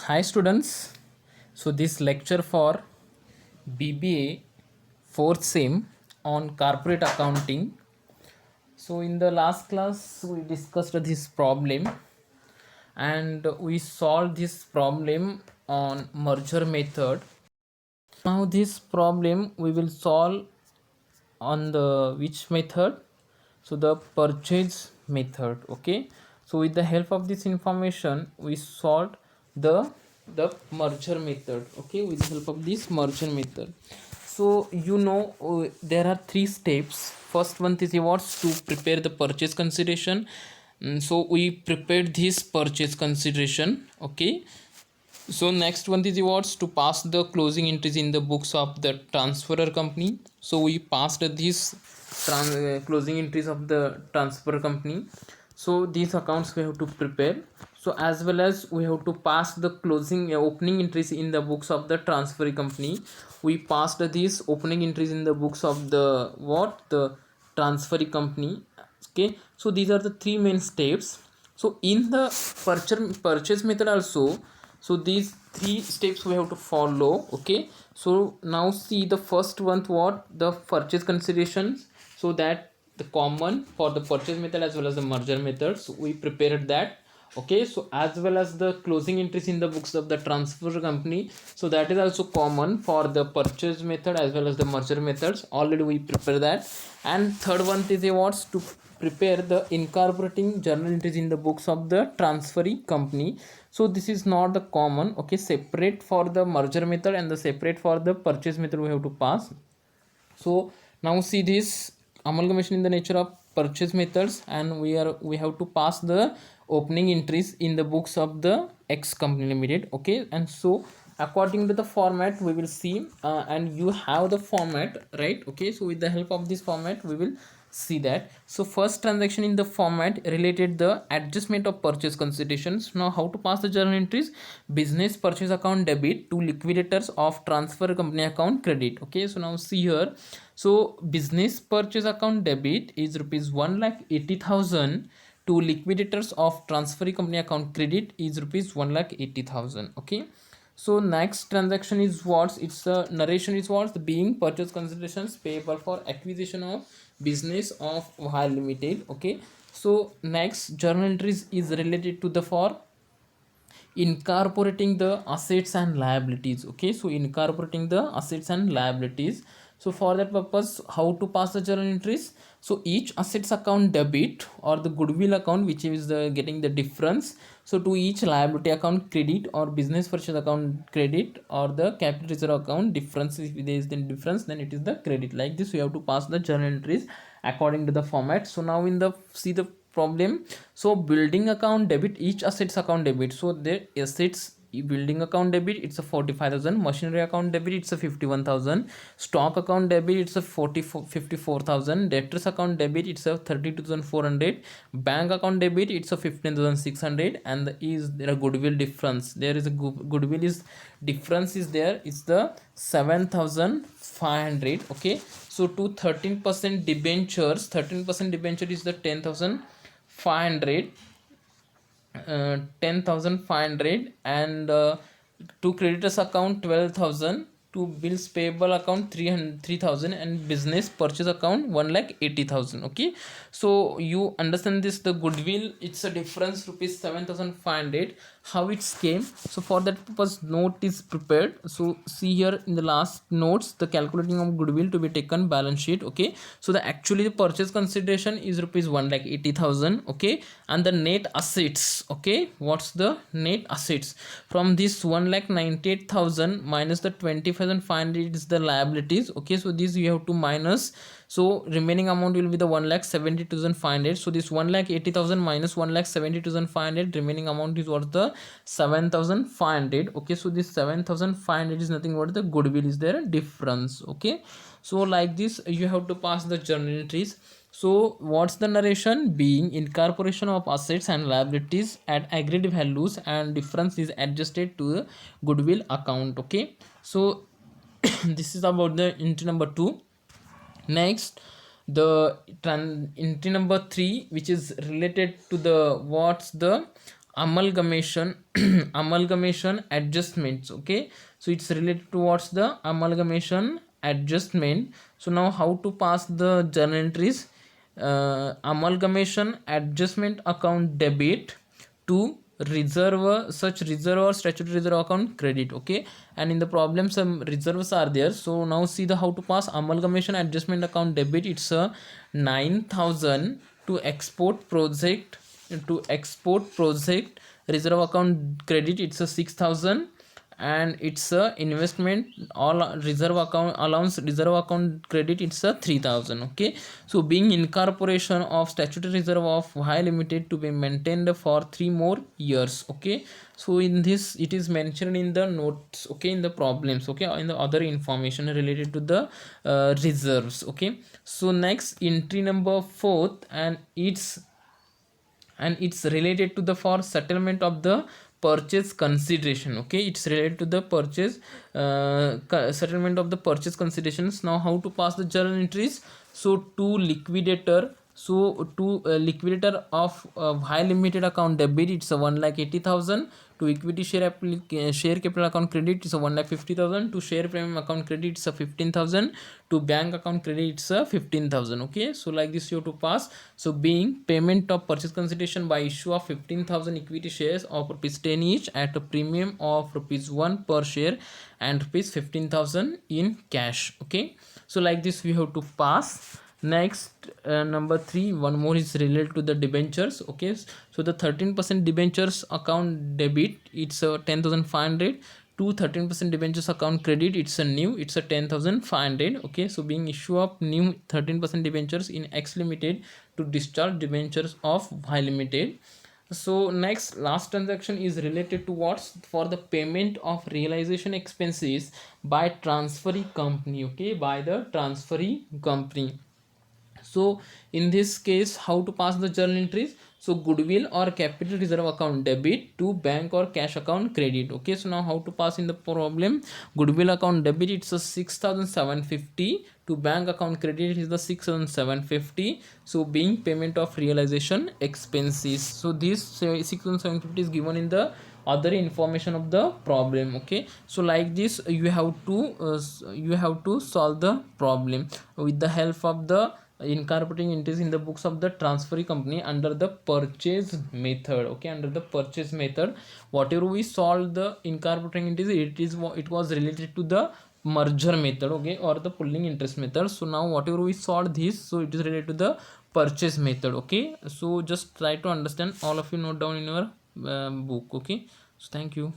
Hi students, so this lecture for BBA 4th SEM on corporate accounting. So in the last class we discussed this problem and we solved this problem on merger method. Now this problem we will solve on the which method? So the purchase method. Okay, so with the help of this information we solved the merger method. Okay, with the help of this merger method. So there are three steps. First one is what to prepare the purchase consideration. So we prepared this purchase consideration. Okay, so next one is was to pass the closing entries in the books of the transferor company. So we passed this closing entries of the transfer company. So these accounts we have to prepare. So as well as we have to pass the closing opening entries in the books of the transfer company. We passed these opening entries in the books of the transfer company. Okay, so these are the three main steps. So in the purchase method also, so these three steps we have to follow. Okay, so now see the first one, what the purchase considerations. So that the common for the purchase method as well as the merger methods we prepared that. Okay, so as well as the closing entries in the books of the transfer company, so that is also common for the purchase method as well as the merger methods. Already we prepare that. And third one is a what's to prepare the incorporating journal entries in the books of the transferee company. So this is not the common. Okay, separate for the merger method and the separate for the purchase method we have to pass. So now see this amalgamation in the nature of purchase methods, and we have to pass the opening entries in the books of the X company limited. Okay, and so according to the format we will see, and you have the format, right? Okay, so with the help of this format we will see that. So first transaction in the format related the adjustment of purchase considerations. Now how to pass the journal entries: business purchase account debit to liquidators of transfer company account credit. Okay, so now see here. So business purchase account debit is rupees 1,80,000 to liquidators of transfer company account credit is rupees 1,80,000. Okay, so next transaction is what? It's a narration is what? The being purchase considerations payable for acquisition of business of While Limited. Okay, so next journal entries is related to the for incorporating the assets and liabilities. Okay, so incorporating the assets and liabilities. So for that purpose, how to pass the journal entries? So each assets account debit or the goodwill account, which is the getting the difference. So to each liability account credit or business purchase account credit or the capital reserve account difference. If there is the difference, then it is the credit. Like this we have to pass the journal entries according to the format. So now in the see the problem. So building account debit, each assets account debit. So the assets building account debit, it's a 45,000. Machinery account debit, it's a 51,000. Stock account debit, it's a 54,000. Debtors account debit, it's a 32,400. Bank account debit, it's a 15,600. And is there a goodwill difference? There is a goodwill is difference is there. It's the 7,500. Okay, so to 13% debentures, 13% debenture is the 10,500. 10,500. And to creditors account 12,000, to bills payable account 3,000, and business purchase account 1,80,000. Okay, so you understand this, the goodwill, it's a difference rupees 7,500. How it came? So for that purpose note is prepared. So see here in the last notes, the calculating of goodwill to be taken balance sheet. Okay, so the actually the purchase consideration is rupees 1,80,000. Okay, and the net assets. Okay, what's the net assets from this? 1,98,000 minus the 20,500 is the liabilities. Okay, so this you have to minus. So remaining amount will be the 1,70,500. So this 1,80,000 minus 1,70,500, remaining amount is what? The 7,500. Okay, so this 7,500 is nothing but the goodwill is there difference. Okay, so like this you have to pass the journal entries. So what's the narration? Being incorporation of assets and liabilities at agreed values and difference is adjusted to the goodwill account. Okay, so this is about the entry number 2. Next, the entry number 3, which is related to the what's the amalgamation amalgamation adjustments. Okay, so it's related towards the amalgamation adjustment. So now how to pass the journal entries. Amalgamation adjustment account debit to reserve, such reserve or statutory reserve account credit. Okay, and in the problem some reserves are there. So now see the how to pass amalgamation adjustment account debit. It's a 9,000 to export project, reserve account credit. It's a 6,000, and it's a investment all reserve account allowance reserve account credit. It's a 3,000. Okay, so being incorporation of statutory reserve of Y Limited to be maintained for 3 more years. Okay, so in this it is mentioned in the notes. Okay, in the problems. Okay, in the other information related to the reserves. Okay, so next entry number 4th, and it's related to the for settlement of the purchase consideration. Okay, it's related to the purchase settlement of the purchase considerations. Now how to pass the journal entries. So to liquidator, liquidator of Y Limited account debit, it's a 1,80,000. To equity share capital account credit, it's a 1,50,000. To share premium account credit, it's a 15,000. To bank account credit, it's a 15,000. Okay, so like this you have to pass. So being payment of purchase consideration by issue of 15,000 equity shares of rupees 10 each at a premium of rupees 1 per share, and rupees 15,000 in cash. Okay, so like this we have to pass. Next, number 3, one more is related to the debentures. Okay, so the 13% debentures account debit, it's a 10,500. To 13% debentures account credit, it's a 10,500. Okay, so being issue of new 13% debentures in X Limited to discharge debentures of Y Limited. So next, last transaction is related to what's for the payment of realization expenses by transferee company. Okay, by the transferee company. So in this case how to pass the journal entries. So goodwill or capital reserve account debit to bank or cash account credit. Okay, so now how to pass in the problem. Goodwill account debit, it's a 6,750. To bank account credit is the 6,750. So being payment of realization expenses. So this 6,750 is given in the other information of the problem. Okay, so like this you have to solve the problem with the help of the incorporating entries in the books of the transferee company under the purchase method. Okay, under the purchase method, whatever we solve the incorporating entries, it was related to the merger method. Okay, or the pooling interest method. So now whatever we solve this, so it is related to the purchase method. Okay, so just try to understand, all of you note down in your book. Okay, so thank you.